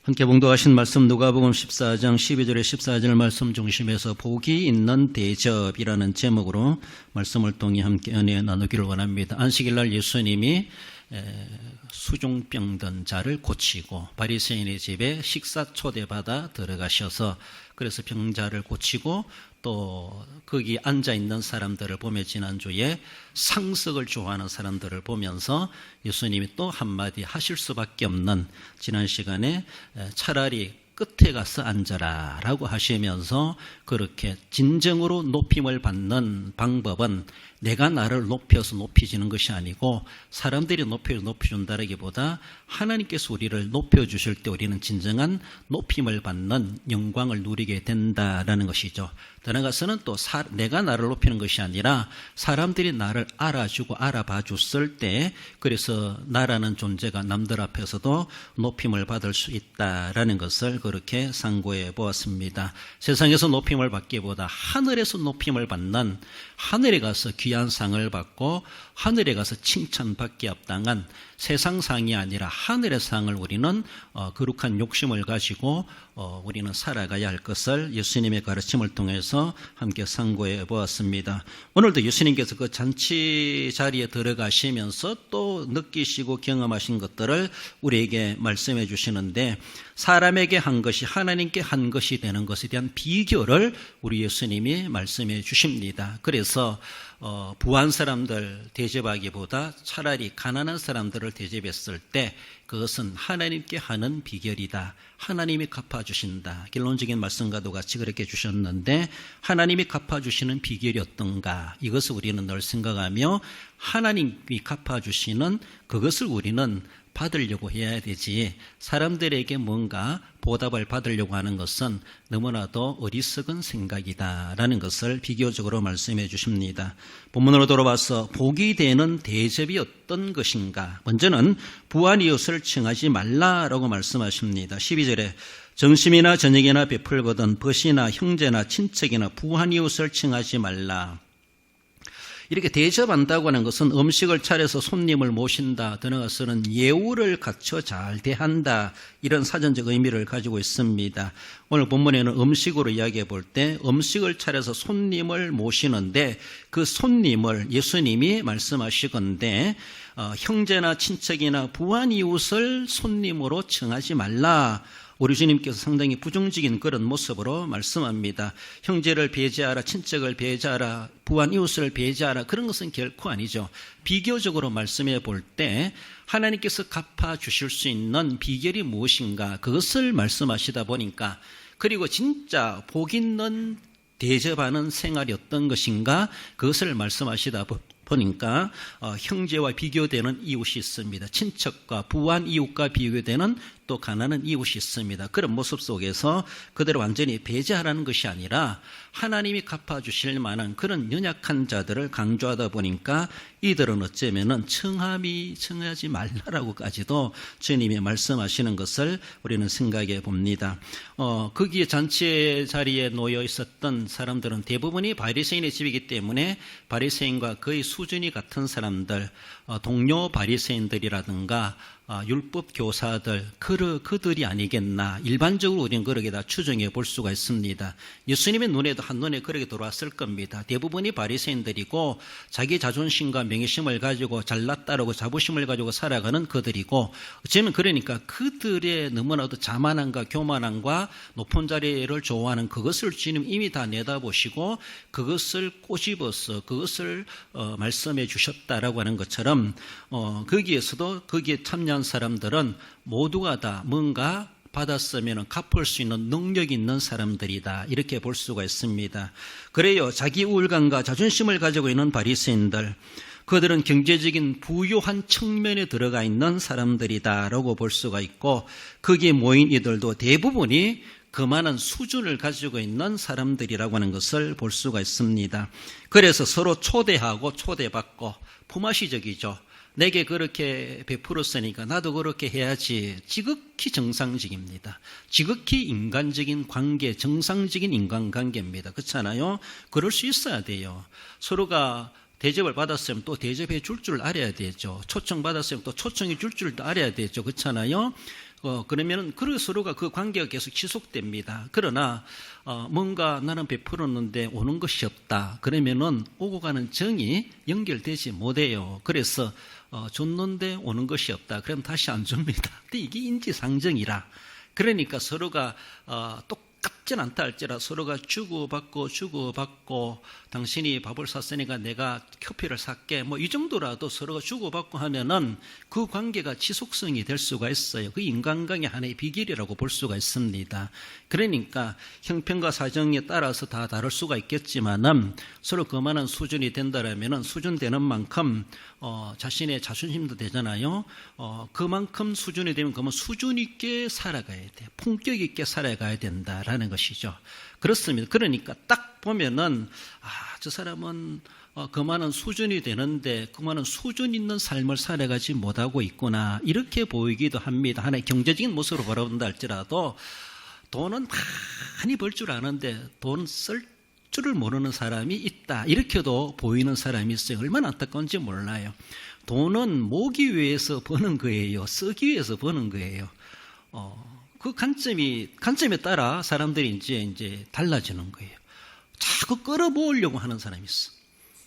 함께 봉독하신 말씀 누가복음 14장 12절에 14절 말씀 중심에서 복이 있는 대접이라는 제목으로 말씀을 통해 함께 은혜 나누기를 원합니다. 안식일날 예수님이 수종병든 자를 고치고 바리새인의 집에 식사 초대받아 들어가셔서 그래서 병자를 고치고 또 거기 앉아있는 사람들을 보며 지난주에 상석을 좋아하는 사람들을 보면서 예수님이 또 한마디 하실 수밖에 없는 지난 시간에 차라리 끝에 가서 앉아라 라고 하시면서 그렇게 진정으로 높임을 받는 방법은 내가 나를 높여서 높이지는 것이 아니고 사람들이 높여준다기보다 하나님께서 우리를 높여주실 때 우리는 진정한 높임을 받는 영광을 누리게 된다라는 것이죠. 더 나아가서는 또 내가 나를 높이는 것이 아니라 사람들이 나를 알아주고 알아봐 줬을 때 그래서 나라는 존재가 남들 앞에서도 높임을 받을 수 있다라는 것을 그렇게 상고해 보았습니다. 세상에서 높임을 받기보다 하늘에서 높임을 받는 하늘에 가서 귀한 상을 받고 하늘에 가서 칭찬받기 합당한 세상 상이 아니라 하늘의 상을 우리는 거룩한 욕심을 가지고 우리는 살아가야 할 것을 예수님의 가르침을 통해서 함께 상고해 보았습니다. 오늘도 예수님께서 그 잔치 자리에 들어가시면서 또 느끼시고 경험하신 것들을 우리에게 말씀해 주시는데 사람에게 한 것이 하나님께 한 것이 되는 것에 대한 비결을 우리 예수님이 말씀해 주십니다. 그래서 부한 사람들 대접하기보다 차라리 가난한 사람들을 대접했을 때 그것은 하나님께 하는 비결이다. 하나님이 갚아주신다. 결론적인 말씀과도 같이 그렇게 주셨는데 하나님이 갚아주시는 비결이 어떤가? 이것을 우리는 늘 생각하며 하나님이 갚아주시는 그것을 우리는 받으려고 해야 되지 사람들에게 뭔가 보답을 받으려고 하는 것은 너무나도 어리석은 생각이다라는 것을 비교적으로 말씀해 주십니다. 본문으로 돌아와서 복이 되는 대접이 어떤 것인가? 먼저는 부한 이웃을 칭하지 말라라고 말씀하십니다. 12절에 점심이나 저녁이나 베풀거든 벗이나 형제나 친척이나 부한 이웃을 칭하지 말라. 이렇게 대접한다고 하는 것은 음식을 차려서 손님을 모신다, 더 나아가서는 예우를 갖춰 잘 대한다, 이런 사전적 의미를 가지고 있습니다. 오늘 본문에는 음식으로 이야기해 볼 때 음식을 차려서 손님을 모시는데 그 손님을 예수님이 말씀하시건대 형제나 친척이나 부한 이웃을 손님으로 칭하지 말라. 우리 주님께서 상당히 부정적인 그런 모습으로 말씀합니다. 형제를 배제하라, 친척을 배제하라, 부한 이웃을 배제하라, 그런 것은 결코 아니죠. 비교적으로 말씀해 볼 때 하나님께서 갚아주실 수 있는 비결이 무엇인가 그것을 말씀하시다 보니까 그리고 진짜 복 있는 대접하는 생활이 어떤 것인가 그것을 말씀하시다 보니까 형제와 비교되는 이웃이 있습니다. 친척과 부한 이웃과 비교되는 또 가난한 이웃이 있습니다. 그런 모습 속에서 그들을 완전히 배제하라는 것이 아니라 하나님이 갚아주실 만한 그런 연약한 자들을 강조하다 보니까 이들은 어쩌면은 청하지 말라라고까지도 주님이 말씀하시는 것을 우리는 생각해 봅니다. 거기에 잔치 자리에 놓여 있었던 사람들은 대부분이 바리새인의 집이기 때문에 바리새인과 거의 수준이 같은 사람들, 동료 바리새인들이라든가 율법 교사들 그들이 아니겠나 일반적으로 우리는 그렇게 다 추정해 볼 수가 있습니다. 예수님의 눈에도 한눈에 그렇게 들어왔을 겁니다. 대부분이 바리새인들이고 자기 자존심과 명예심을 가지고 잘났다라고 자부심을 가지고 살아가는 그들이고 어쩌면 그러니까 그들의 너무나도 자만함과 교만함과 높은 자리를 좋아하는 그것을 주님 이미 다 내다보시고 그것을 꼬집어서 그것을 말씀해 주셨다라고 하는 것처럼 거기에 참여한 사람들은 모두가 다 뭔가 받았으면 갚을 수 있는 능력이 있는 사람들이다, 이렇게 볼 수가 있습니다. 그래요, 자기 우울감과 자존심을 가지고 있는 바리새인들, 그들은 경제적인 부유한 측면에 들어가 있는 사람들이다라고 볼 수가 있고 거기에 모인 이들도 대부분이 그만한 수준을 가지고 있는 사람들이라고 하는 것을 볼 수가 있습니다. 그래서 서로 초대하고 초대받고 품앗이적이죠. 내게 그렇게 베풀었으니까 나도 그렇게 해야지. 지극히 정상적입니다. 지극히 인간적인 관계, 정상적인 인간관계입니다. 그렇잖아요? 그럴 수 있어야 돼요. 서로가 대접을 받았으면 또 대접해 줄 알아야 되죠. 초청받았으면 또 초청해 줄 알아야 되죠. 그렇잖아요? 그러면 서로가 그 관계가 계속 지속됩니다. 그러나 뭔가 나는 베풀었는데 오는 것이 없다. 그러면은 오고 가는 정이 연결되지 못해요. 그래서 줬는데 오는 것이 없다. 그럼 다시 안 줍니다. 근데 이게 인지상정이라. 그러니까 서로가 똑같진 않다 할지라 서로가 주고받고 당신이 밥을 샀으니까 내가 커피를 살게 이 정도라도 서로가 주고받고 하면은 그 관계가 지속성이 될 수가 있어요. 그 인간관계 하나의 비결이라고 볼 수가 있습니다. 그러니까 형편과 사정에 따라서 다 다를 수가 있겠지만은 서로 그만한 수준이 된다라면은 수준되는 만큼 자신의 자존심도 되잖아요. 그만큼 수준이 되면 그러면 수준 있게 살아가야 돼. 품격 있게 살아가야 된다라는 것이죠. 그렇습니다. 그러니까 딱 보면은 저 사람은 그만한 수준이 되는데 그만한 수준 있는 삶을 살아가지 못하고 있구나 이렇게 보이기도 합니다. 하나의 경제적인 모습으로 바라본다 할지라도 돈은 많이 벌 줄 아는데 돈 쓸 줄을 모르는 사람이 있다 이렇게도 보이는 사람이 있어요. 얼마나 안타까운지 몰라요. 돈은 모기 위해서 버는 거예요. 쓰기 위해서 버는 거예요. 그 관점에 따라 사람들이 이제 달라지는 거예요. 자꾸 끌어모으려고 하는 사람이 있어.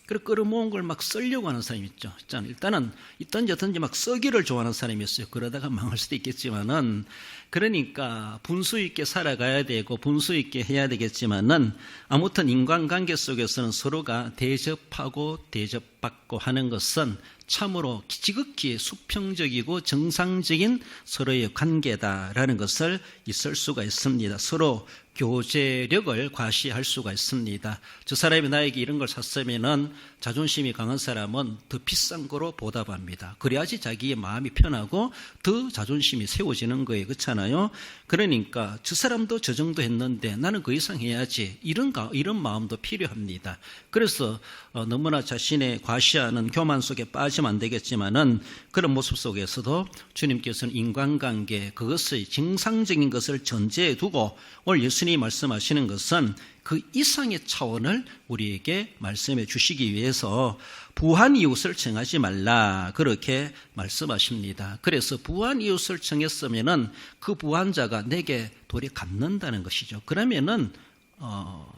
그리고 끌어모은 걸 막 쓰려고 하는 사람이 있죠. 일단은 있던지 막 쓰기를 좋아하는 사람이 있어요. 그러다가 망할 수도 있겠지만은 그러니까 분수 있게 살아가야 되고 분수 있게 해야 되겠지만은 아무튼 인간관계 속에서는 서로가 대접하고 대접받고 하는 것은 참으로 지극히 수평적이고 정상적인 서로의 관계다라는 것을 있을 수가 있습니다. 서로 교제력을 과시할 수가 있습니다. 저 사람이 나에게 이런 걸 샀으면은 자존심이 강한 사람은 더 비싼 거로 보답합니다. 그래야지 자기의 마음이 편하고 더 자존심이 세워지는 거예요. 그렇잖아요. 그러니까 저 사람도 저 정도 했는데 나는 그 이상 해야지 이런 마음도 필요합니다. 그래서 너무나 자신의 과시하는 교만 속에 빠지면 안 되겠지만은 그런 모습 속에서도 주님께서는 인간관계 그것의 정상적인 것을 전제해 두고 오늘 예수님이 말씀하시는 것은 그 이상의 차원을 우리에게 말씀해 주시기 위해서 부한 이웃을 정하지 말라 그렇게 말씀하십니다. 그래서 부한 이웃을 정했으면은 그 부한 자가 내게 도리 갚는다는 것이죠. 그러면은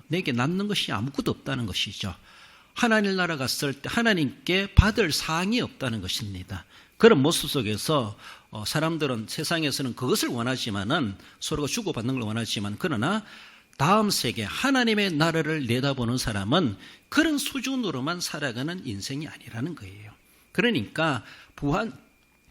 내게 남는 것이 아무것도 없다는 것이죠. 하나님 나라 갔을 때 하나님께 받을 사항이 없다는 것입니다. 그런 모습 속에서 사람들은 세상에서는 그것을 원하지만은 서로가 주고받는 걸 원하지만 그러나 다음 세계 하나님의 나라를 내다보는 사람은 그런 수준으로만 살아가는 인생이 아니라는 거예요. 그러니까 부한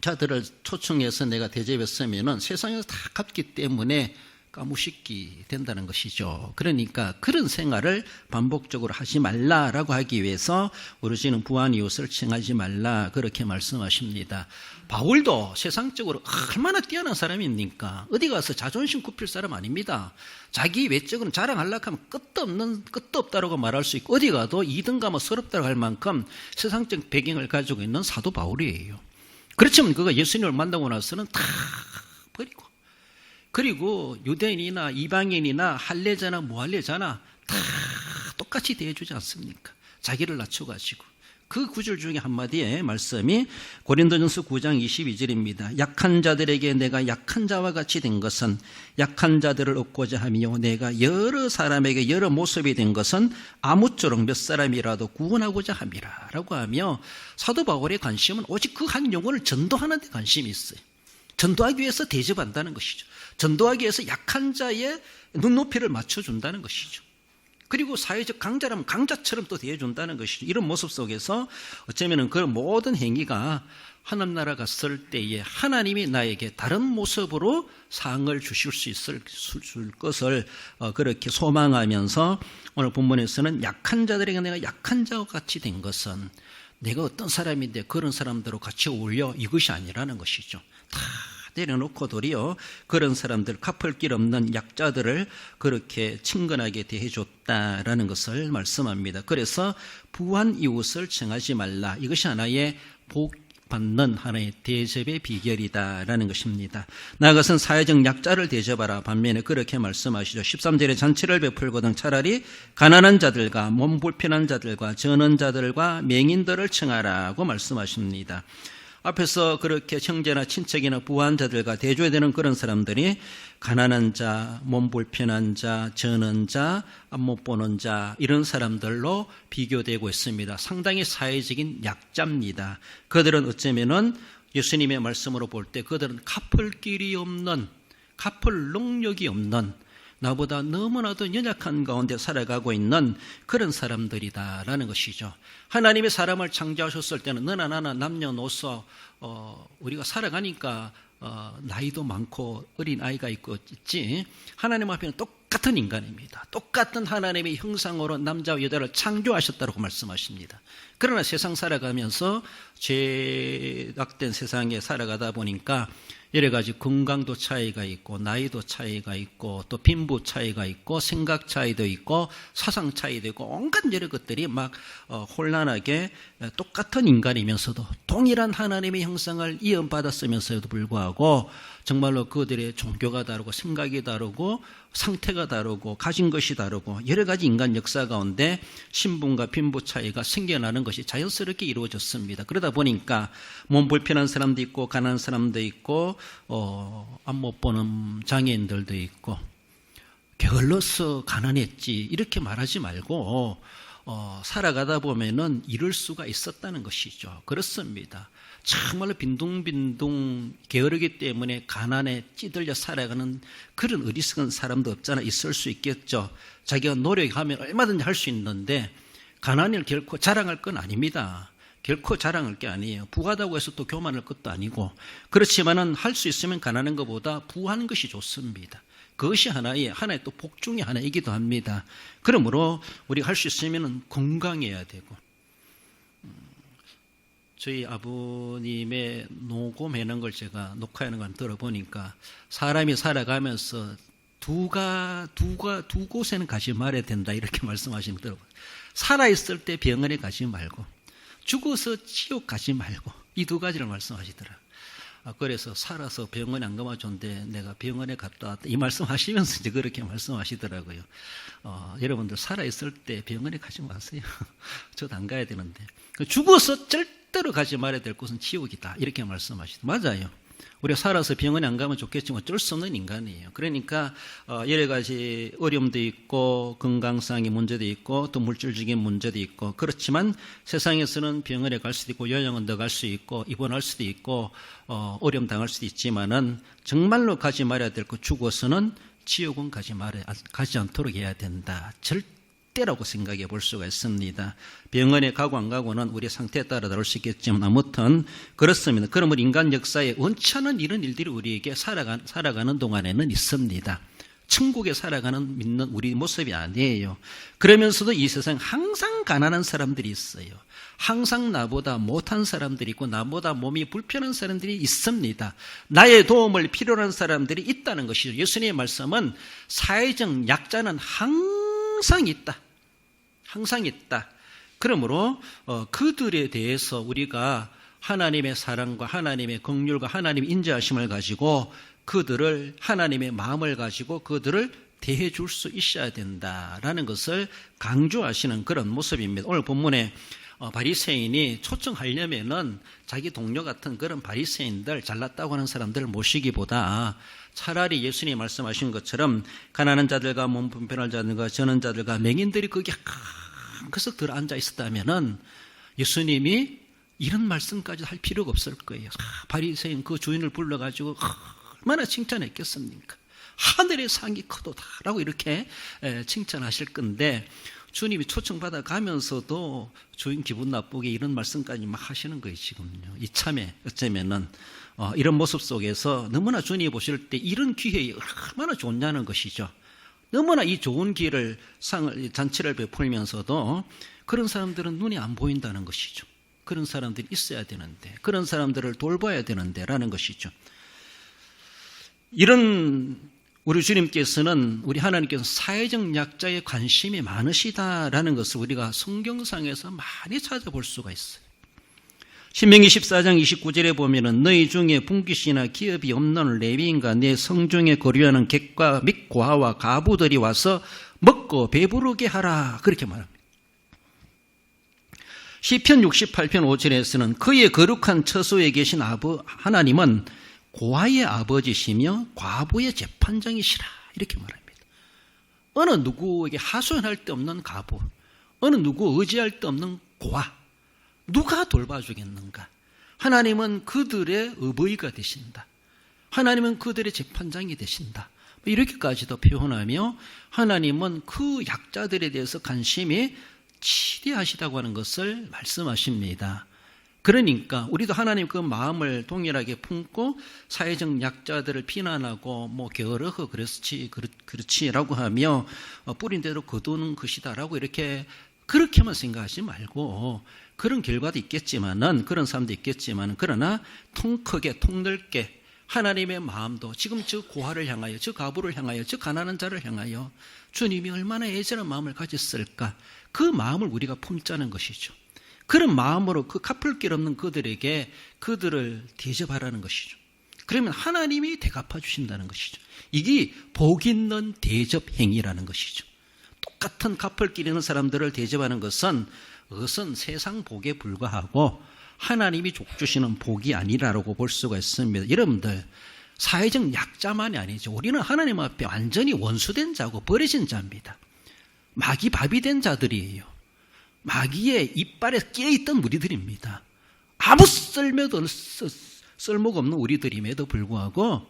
자들을 초청해서 내가 대접했으면은 세상에서 다 갚기 때문에 까무식기 된다는 것이죠. 그러니까 그런 생활을 반복적으로 하지 말라라고 하기 위해서 오르시는 부한 이웃을 칭하지 말라 그렇게 말씀하십니다. 바울도 세상적으로 얼마나 뛰어난 사람입니까? 어디 가서 자존심 굽힐 사람 아닙니다. 자기 외적으로 자랑하려고 하면 끝도 없다라고 말할 수 있고 어디 가도 2등 가면 서럽다고 할 만큼 세상적 배경을 가지고 있는 사도 바울이에요. 그렇지만 그가 예수님을 만나고 나서는 다 버리고 그리고 유대인이나 이방인이나 할례자나 무할례자나 다 똑같이 대해주지 않습니까? 자기를 낮춰가지고 그 구절 중에 한마디에 말씀이 고린도전서 9장 22절입니다. 약한 자들에게 내가 약한 자와 같이 된 것은 약한 자들을 얻고자 하며 내가 여러 사람에게 여러 모습이 된 것은 아무쪼록 몇 사람이라도 구원하고자 함이라 라고 하며 사도 바울의 관심은 오직 그 한 영혼을 전도하는 데 관심이 있어요. 전도하기 위해서 대접한다는 것이죠. 전도하기 위해서 약한 자의 눈높이를 맞춰준다는 것이죠. 그리고 사회적 강자라면 강자처럼 또 대해준다는 것이죠. 이런 모습 속에서 어쩌면 그 모든 행위가 하나님 나라 갔을 때에 하나님이 나에게 다른 모습으로 상을 주실 수 있을 것을 그렇게 소망하면서 오늘 본문에서는 약한 자들에게 내가 약한 자와 같이 된 것은 내가 어떤 사람인데 그런 사람들과 같이 어울려 이것이 아니라는 것이죠. 다 내려놓고 도리어 그런 사람들 갚을 길 없는 약자들을 그렇게 친근하게 대해줬다라는 것을 말씀합니다. 그래서 부한 이웃을 정하지 말라. 이것이 하나의 복 받는 하나의 대접의 비결이다라는 것입니다. 나아가서는 사회적 약자를 대접하라. 반면에 그렇게 말씀하시죠. 13절에 잔치를 베풀거든 차라리 가난한 자들과 몸 불편한 자들과 전원 자들과 맹인들을 청하라고 말씀하십니다. 앞에서 그렇게 형제나 친척이나 부한 자들과 대줘야 되는 그런 사람들이 가난한 자, 몸 불편한 자, 저는 자, 앞 못 보는 자 이런 사람들로 비교되고 있습니다. 상당히 사회적인 약자입니다. 그들은 어쩌면은 예수님의 말씀으로 볼 때 그들은 갚을 길이 없는, 갚을 능력이 없는, 나보다 너무나도 연약한 가운데 살아가고 있는 그런 사람들이다라는 것이죠. 하나님이 사람을 창조하셨을 때는 너나 나나 남녀노소 우리가 살아가니까 나이도 많고 어린 아이가 있지, 하나님 앞에는 똑같은 인간입니다. 똑같은 하나님의 형상으로 남자와 여자를 창조하셨다고 말씀하십니다. 그러나 세상 살아가면서 죄악된 세상에 살아가다 보니까 여러 가지 건강도 차이가 있고 나이도 차이가 있고 또 빈부 차이가 있고 생각 차이도 있고 사상 차이도 있고 온갖 여러 것들이 막 혼란하게 똑같은 인간이면서도 동일한 하나님의 형상을 이어받았으면서도 불구하고 정말로 그들의 종교가 다르고 생각이 다르고 상태가 다르고 가진 것이 다르고 여러 가지 인간 역사 가운데 신분과 빈부 차이가 생겨나는 것이 자연스럽게 이루어졌습니다. 그러다 보니까 몸 불편한 사람도 있고 가난한 사람도 있고 앞 못 보는 장애인들도 있고 게을러서 가난했지 이렇게 말하지 말고 살아가다 보면은 이럴 수가 있었다는 것이죠. 그렇습니다. 정말로 빈둥빈둥 게으르기 때문에 가난에 찌들려 살아가는 그런 어리석은 사람도 없잖아. 있을 수 있겠죠. 자기가 노력하면 얼마든지 할 수 있는데 가난을 결코 자랑할 건 아닙니다. 결코 자랑할 게 아니에요. 부하다고 해서 또 교만할 것도 아니고, 그렇지만은 할 수 있으면 가난한 것보다 부하는 것이 좋습니다. 그것이 하나의 또 복 중의 하나이기도 합니다. 그러므로 우리가 할 수 있으면 건강해야 되고, 저희 아버님의 녹음하는 걸 제가 녹화하는 걸 들어보니까 사람이 살아가면서 두 곳에는 가지 말아야 된다 이렇게 말씀하시는 거 들어보니까 살아있을 때 병원에 가지 말고 죽어서 지옥 가지 말고 이 두 가지를 말씀하시더라고요. 그래서 살아서 병원에 안 가면 좋은데 내가 병원에 갔다 왔다 이 말씀하시면서 이제 그렇게 말씀하시더라고요. 여러분들 살아있을 때 병원에 가지 마세요. 저도 안 가야 되는데 죽어서 절대로 가지 말아야 될 곳은 지옥이다 이렇게 말씀하시더라고요. 맞아요. 우리가 살아서 병원에 안 가면 좋겠지만 어쩔 수 없는 인간이에요. 그러니까 여러 가지 어려움도 있고 건강상의 문제도 있고 또 물질적인 문제도 있고 그렇지만 세상에서는 병원에 갈 수도 있고 요양원 더 갈 수 있고 입원할 수도 있고 어려움 당할 수도 있지만은 정말로 가지 말아야 될 것 죽어서는 지옥은 가지 않도록 해야 된다. 절대라고 생각해 볼 수가 있습니다. 병원에 가고 안 가고는 우리 상태에 따라 다를 수 있겠지만 아무튼 그렇습니다. 그러면 인간 역사에 원치 않은 이런 일들이 우리에게 살아가는 동안에는 있습니다. 천국에 살아가는 믿는 우리 모습이 아니에요. 그러면서도 이 세상에 항상 가난한 사람들이 있어요. 항상 나보다 못한 사람들이 있고 나보다 몸이 불편한 사람들이 있습니다. 나의 도움을 필요로 하는 사람들이 있다는 것이죠. 예수님의 말씀은 사회적 약자는 항상 있다. 항상 있다. 그러므로 그들에 대해서 우리가 하나님의 사랑과 하나님의 긍휼과 하나님의 인자하심을 가지고 그들을 하나님의 마음을 가지고 그들을 대해 줄 수 있어야 된다라는 것을 강조하시는 그런 모습입니다. 오늘 본문에 바리새인이 초청하려면은 자기 동료 같은 그런 바리새인들 잘났다고 하는 사람들을 모시기보다 차라리 예수님이 말씀하신 것처럼 가난한 자들과 몸 불편한 자들과 저는 자들과 맹인들이 거기 한그석 들어 앉아 있었다면은 예수님이 이런 말씀까지 할 필요가 없을 거예요. 바리새인 그 주인을 불러가지고 얼마나 칭찬했겠습니까? 하늘의 상이 크도다라고 이렇게 칭찬하실 건데 주님이 초청받아 가면서도 주인 기분 나쁘게 이런 말씀까지 막 하시는 거예요, 지금요. 이참에 어쩌면은 이런 모습 속에서 너무나 주님이 보실 때 이런 기회에 얼마나 좋냐는 것이죠. 너무나 이 좋은 기회를 잔치를 베풀면서도 그런 사람들은 눈이 안 보인다는 것이죠. 그런 사람들이 있어야 되는데, 그런 사람들을 돌봐야 되는데라는 것이죠. 이런 우리 주님께서는, 우리 하나님께서는 사회적 약자의 관심이 많으시다라는 것을 우리가 성경상에서 많이 찾아볼 수가 있어요. 신명기 14장 29절에 보면은 너희 중에 분깃이나 기업이 없는 레위인과 내 성중에 거류하는 객과 및 고아와 가부들이 와서 먹고 배부르게 하라 그렇게 말합니다. 시편 68편 5절에서는 그의 거룩한 처소에 계신 하나님은 고아의 아버지시며 과부의 재판장이시라 이렇게 말합니다. 어느 누구에게 하소연할 데 없는 과부, 어느 누구 의지할 데 없는 고아, 누가 돌봐주겠는가? 하나님은 그들의 어버이가 되신다. 하나님은 그들의 재판장이 되신다. 이렇게까지도 표현하며 하나님은 그 약자들에 대해서 관심이 치대하시다고 하는 것을 말씀하십니다. 그러니까 우리도 하나님 그 마음을 동일하게 품고 사회적 약자들을 비난하고 게으르고 그렇지라고 하며 뿌린 대로 거두는 것이다라고 그렇게만 생각하지 말고, 그런 결과도 있겠지만은, 그런 사람도 있겠지만은, 그러나 통 크게 통 넓게 하나님의 마음도 지금 저 고아를 향하여, 저 과부를 향하여, 저 가난한 자를 향하여 주님이 얼마나 애절한 마음을 가졌을까, 그 마음을 우리가 품자는 것이죠. 그런 마음으로 그 갚을 길 없는 그들에게 그들을 대접하라는 것이죠. 그러면 하나님이 대갚아 주신다는 것이죠. 이게 복 있는 대접 행위라는 것이죠. 똑같은 갚을 길 있는 사람들을 대접하는 것은 세상 복에 불과하고 하나님이 주시는 복이 아니라고 볼 수가 있습니다. 여러분들, 사회적 약자만이 아니죠. 우리는 하나님 앞에 완전히 원수된 자고 버려진 자입니다. 마귀 밥이 된 자들이에요. 마귀의 이빨에 끼어있던 우리들입니다. 아무 쓸모가 없는 우리들임에도 불구하고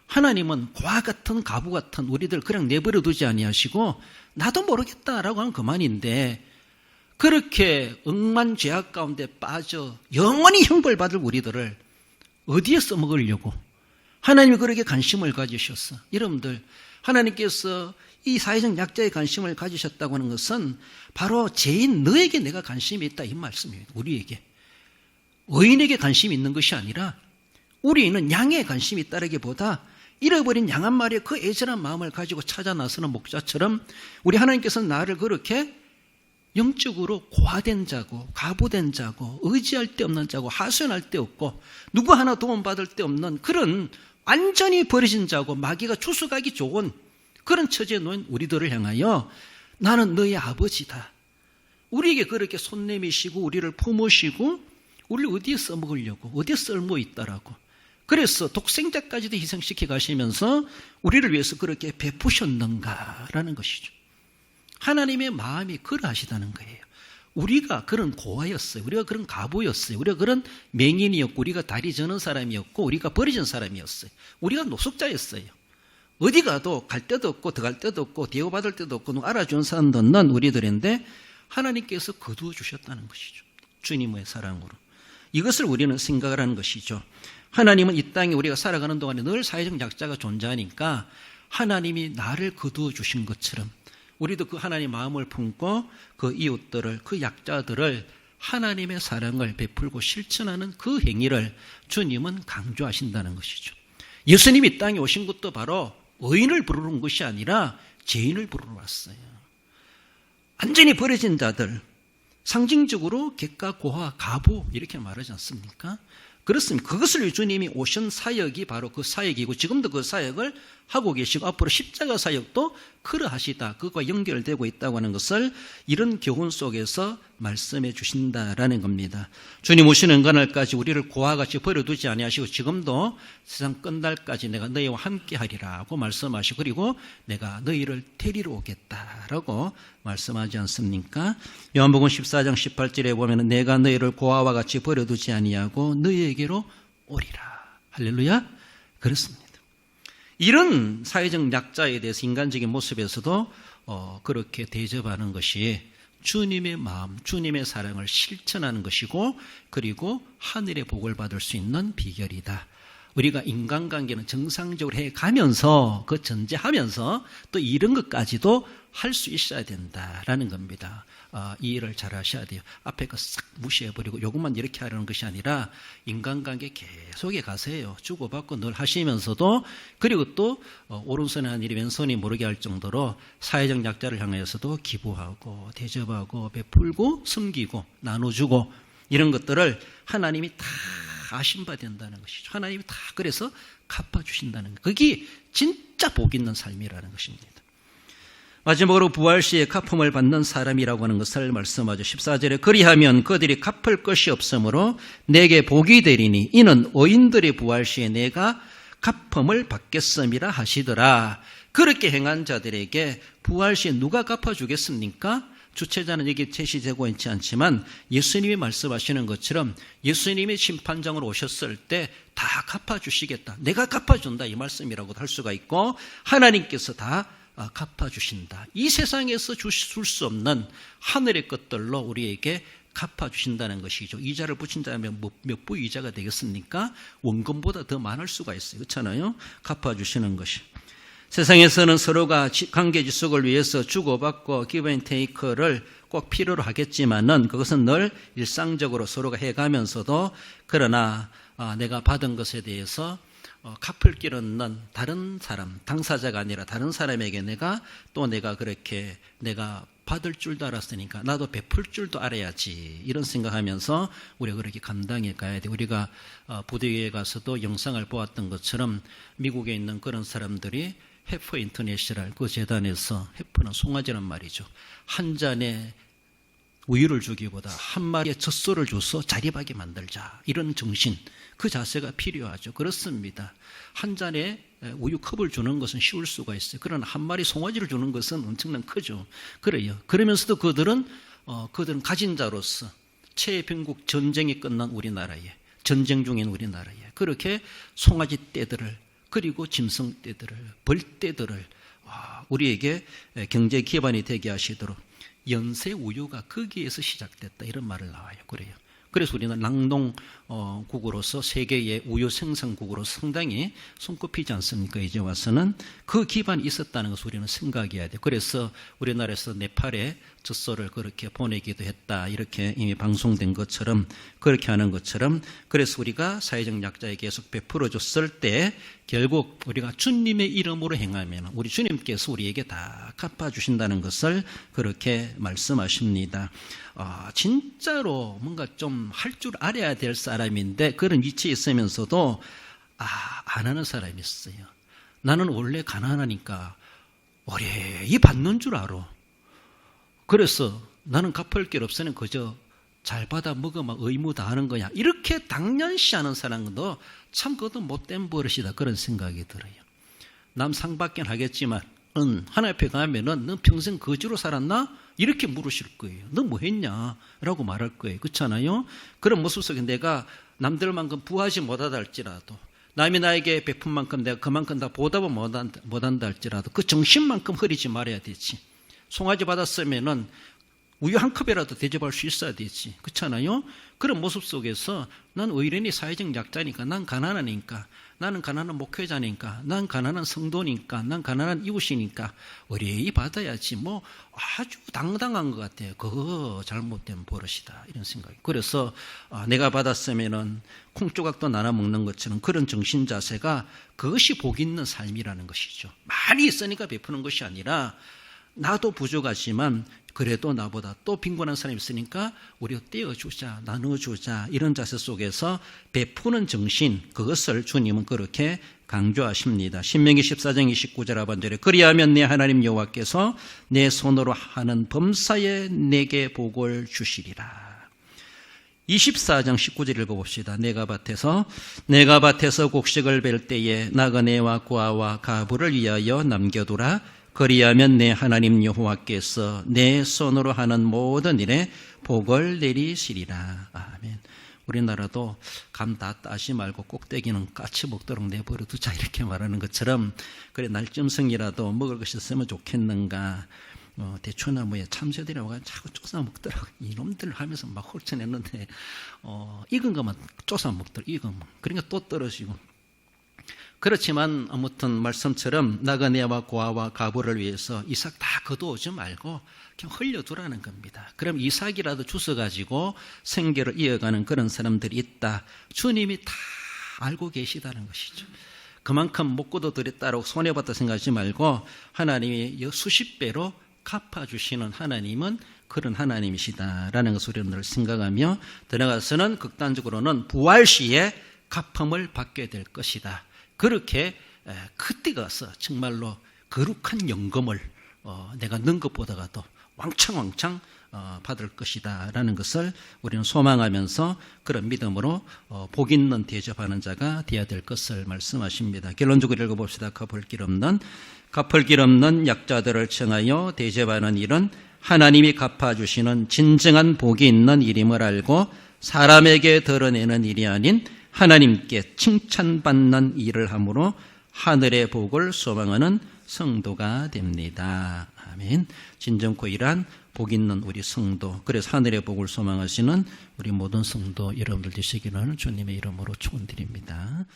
하나님은 고아 같은 과부 같은 우리들 그냥 내버려 두지 아니하시고 나도 모르겠다라고 하면 그만인데, 그렇게 억만죄악 가운데 빠져 영원히 형벌받을 우리들을 어디에 써먹으려고 하나님이 그렇게 관심을 가지셨어. 여러분들, 하나님께서 이 사회적 약자의 관심을 가지셨다고 하는 것은 바로 죄인 너에게 내가 관심이 있다 이 말씀입니다. 우리에게. 의인에게 관심이 있는 것이 아니라 우리는 양에 관심이 있다기보다 잃어버린 양 한 마리의 그 애절한 마음을 가지고 찾아 나서는 목자처럼 우리 하나님께서는 나를 그렇게 영적으로 고아된 자고 과부된 자고 의지할 데 없는 자고 하소연할 데 없고 누구 하나 도움받을 데 없는 그런 완전히 버려진 자고 마귀가 추수가기 좋은 그런 처지에 놓인 우리들을 향하여 나는 너의 아버지다. 우리에게 그렇게 손 내미시고 우리를 품으시고 우리를 어디에 써먹으려고, 어디에 쓸모 있다라고. 그래서 독생자까지도 희생시켜 가시면서 우리를 위해서 그렇게 베푸셨는가라는 것이죠. 하나님의 마음이 그러하시다는 거예요. 우리가 그런 고아였어요. 우리가 그런 과부였어요. 우리가 그런 맹인이었고 우리가 다리 저는 사람이었고 우리가 버려진 사람이었어요. 우리가 노숙자였어요. 어디 가도 갈 데도 없고 들어갈 데도 없고 대우받을 데도 없고 누가 알아주는 사람도 없는 우리들인데 하나님께서 거두어 주셨다는 것이죠. 주님의 사랑으로. 이것을 우리는 생각을 하는 것이죠. 하나님은 이 땅에 우리가 살아가는 동안에 늘 사회적 약자가 존재하니까 하나님이 나를 거두어 주신 것처럼 우리도 그 하나님의 마음을 품고 그 이웃들을, 그 약자들을 하나님의 사랑을 베풀고 실천하는 그 행위를 주님은 강조하신다는 것이죠. 예수님이 이 땅에 오신 것도 바로 의인을 부르는 것이 아니라 죄인을 부르러 왔어요. 완전히 버려진 자들, 상징적으로 객가, 고아, 가부 이렇게 말하지 않습니까? 그렇습니다. 그것을 위해 주님이 오신 사역이 바로 그 사역이고 지금도 그 사역을 하고 계시고 앞으로 십자가 사역도 그러하시다. 그것과 연결되고 있다고 하는 것을 이런 교훈 속에서 말씀해 주신다라는 겁니다. 주님 오시는 그날까지 우리를 고아같이 버려두지 아니하시고 지금도 세상 끝날까지 내가 너희와 함께하리라고 말씀하시고 그리고 내가 너희를 데리러 오겠다라고 말씀하지 않습니까? 요한복음 14장 18절에 보면 내가 너희를 고아와 같이 버려두지 아니하고 너희에게로 오리라. 할렐루야. 그렇습니다. 이런 사회적 약자에 대해서 인간적인 모습에서도 그렇게 대접하는 것이 주님의 마음, 주님의 사랑을 실천하는 것이고 그리고 하늘의 복을 받을 수 있는 비결이다. 우리가 인간관계는 정상적으로 해가면서 그 전제하면서 또 이런 것까지도 할 수 있어야 된다라는 겁니다. 이 일을 잘 하셔야 돼요. 앞에 거 싹 무시해버리고 이것만 이렇게 하려는 것이 아니라 인간관계 계속해 가세요. 주고받고 늘 하시면서도 그리고 또 오른손에 한 일이 왼손이 모르게 할 정도로 사회적 약자를 향해서도 기부하고 대접하고 베풀고 섬기고 나눠주고 이런 것들을 하나님이 다 아신 바 된다는 것이죠. 하나님이 다 그래서 갚아주신다는 것. 그게 진짜 복 있는 삶이라는 것입니다. 마지막으로 부활 시에 갚음을 받는 사람이라고 하는 것을 말씀하죠. 14절에 그리하면 그들이 갚을 것이 없으므로 내게 복이 되리니 이는 의인들의 부활 시에 내가 갚음을 받겠음이라 하시더라. 그렇게 행한 자들에게 부활 시에 누가 갚아주겠습니까? 주체자는 여기 제시되고 있지 않지만 예수님이 말씀하시는 것처럼 예수님이 심판장으로 오셨을 때 다 갚아주시겠다. 내가 갚아준다 이 말씀이라고도 할 수가 있고 하나님께서 다 갚아주신다. 이 세상에서 주실 수 없는 하늘의 것들로 우리에게 갚아주신다는 것이죠. 이자를 붙인 자면 몇 부 이자가 되겠습니까? 원금보다 더 많을 수가 있어요. 그렇잖아요. 갚아주시는 것이. 세상에서는 서로가 관계 지속을 위해서 주고받고 give and take를 꼭 필요로 하겠지만은 그것은 늘 일상적으로 서로가 해가면서도 그러나 내가 받은 것에 대해서 갚을 길 없는 다른 사람, 당사자가 아니라 다른 사람에게 내가 그렇게 내가 받을 줄도 알았으니까 나도 베풀 줄도 알아야지 이런 생각하면서 우리가 그렇게 감당해 가야 돼. 우리가 부대에 가서도 영상을 보았던 것처럼 미국에 있는 그런 사람들이 해프 인터내셔널 그 재단에서 해프는 송아지란 말이죠. 한 잔에 우유를 주기보다 한 마리의 젖소를 줘서 자립하게 만들자. 이런 정신, 그 자세가 필요하죠. 그렇습니다. 한 잔에 우유 컵을 주는 것은 쉬울 수가 있어요. 그러나 한 마리 송아지를 주는 것은 엄청난 크죠. 그래요. 그러면서도 그들은 가진 자로서 최병국 전쟁이 끝난 우리나라에, 전쟁 중인 우리나라에 그렇게 송아지 떼들을 그리고 짐승 떼들을, 벌떼들을 우리에게 경제 기반이 되게 하시도록 연세 우유가 거기에서 시작됐다 이런 말을 나와요. 그래요. 그래서 우리는 낙농국으로서 세계의 우유 생산국으로 상당히 손꼽히지 않습니까? 이제 와서는 그 기반이 있었다는 것을 우리는 생각해야 돼요. 그래서 우리나라에서 네팔에 젖소를 그렇게 보내기도 했다. 이렇게 이미 방송된 것처럼 그렇게 하는 것처럼 그래서 우리가 사회적 약자에 계속 베풀어 줬을 때 결국 우리가 주님의 이름으로 행하면 우리 주님께서 우리에게 다 갚아주신다는 것을 그렇게 말씀하십니다. 진짜로 뭔가 좀 할 줄 알아야 될 사람인데 그런 위치에 있으면서도 안 하는 사람이 있어요. 나는 원래 가난하니까 오래이 받는 줄 알아. 그래서 나는 갚을 길 없으니 그저 잘 받아 먹으면 의무 다 하는 거냐. 이렇게 당연시하는 사람도 참 그것도 못된 버릇이다. 그런 생각이 들어요. 남 상 받긴 하겠지만 하나님 앞에 가면은 너 평생 거지로 살았나? 이렇게 물으실 거예요. 너 뭐 했냐? 라고 말할 거예요. 그렇잖아요? 그런 모습 속에 내가 남들만큼 부하지 못하다 할지라도 남이 나에게 베푼 만큼 내가 그만큼 다 보답을 못한다 할지라도 그 정신만큼 흐리지 말아야 되지. 송아지 받았으면은 우유 한 컵이라도 대접할 수 있어야 되지. 그렇잖아요? 그런 모습 속에서 난 의뢰인이 사회적 약자니까, 난 가난하니까, 나는 가난한 목회자니까, 난 가난한 성도니까, 난 가난한 이웃이니까 의뢰인이 받아야지. 뭐 아주 당당한 것 같아요. 그거 잘못된 버릇이다. 이런 생각이. 그래서 내가 받았으면은 콩조각도 나눠 먹는 것처럼 그런 정신 자세가 그것이 복 있는 삶이라는 것이죠. 많이 있으니까 베푸는 것이 아니라 나도 부족하지만 그래도 나보다 또 빈곤한 사람이 있으니까 우리가 떼어주자, 나눠주자 이런 자세 속에서 베푸는 정신 그것을 주님은 그렇게 강조하십니다. 신명기 14장 29절 하반절에 그리하면 내 하나님 여호와께서 내 손으로 하는 범사에 내게 복을 주시리라. 24장 19절 읽어봅시다. 내가 밭에서 곡식을 벨 때에 나그네와 고아와 가부를 위하여 남겨두라. 그리하면 내 하나님 여호와께서 내 손으로 하는 모든 일에 복을 내리시리라. 아멘. 우리나라도 감 다 따지 말고 꼭대기는 까치 먹도록 내버려 두자 이렇게 말하는 것처럼 그래 날쯤성이라도 먹을 것이 있으면 좋겠는가. 대추나무에 참새들이 와서 자꾸 쫓아 먹더라고. 이놈들 하면서 막 홀쳐냈는데 익은 것만 쫓아 먹더라고. 익은 것. 그러니까 또 떨어지고. 그렇지만 아무튼 말씀처럼 나그네와 고아와 가부를 위해서 이삭 다 거두오지 말고 그냥 흘려두라는 겁니다. 그럼 이삭이라도 주워가지고 생계를 이어가는 그런 사람들이 있다. 주님이 다 알고 계시다는 것이죠. 그만큼 못 거둬들였다고 손해봤다 생각하지 말고 하나님이 수십 배로 갚아주시는 하나님은 그런 하나님이시다라는 것을 우리는 생각하며 들어가서는 극단적으로는 부활 시에 갚음을 받게 될 것이다. 그렇게 그때 가서 정말로 거룩한 영검을 내가 넣은 것보다가 더 왕창 받을 것이다 라는 것을 우리는 소망하면서 그런 믿음으로 복 있는 대접하는 자가 되어야 될 것을 말씀하십니다. 결론적으로 읽어봅시다. 갚을 길 없는 약자들을 청하여 대접하는 일은 하나님이 갚아주시는 진정한 복이 있는 일임을 알고 사람에게 드러내는 일이 아닌 하나님께 칭찬받는 일을 함으로 하늘의 복을 소망하는 성도가 됩니다. 아멘. 진정코 일한 복 있는 우리 성도, 그래서 하늘의 복을 소망하시는 우리 모든 성도 여러분들 되시기를 주님의 이름으로 축원드립니다.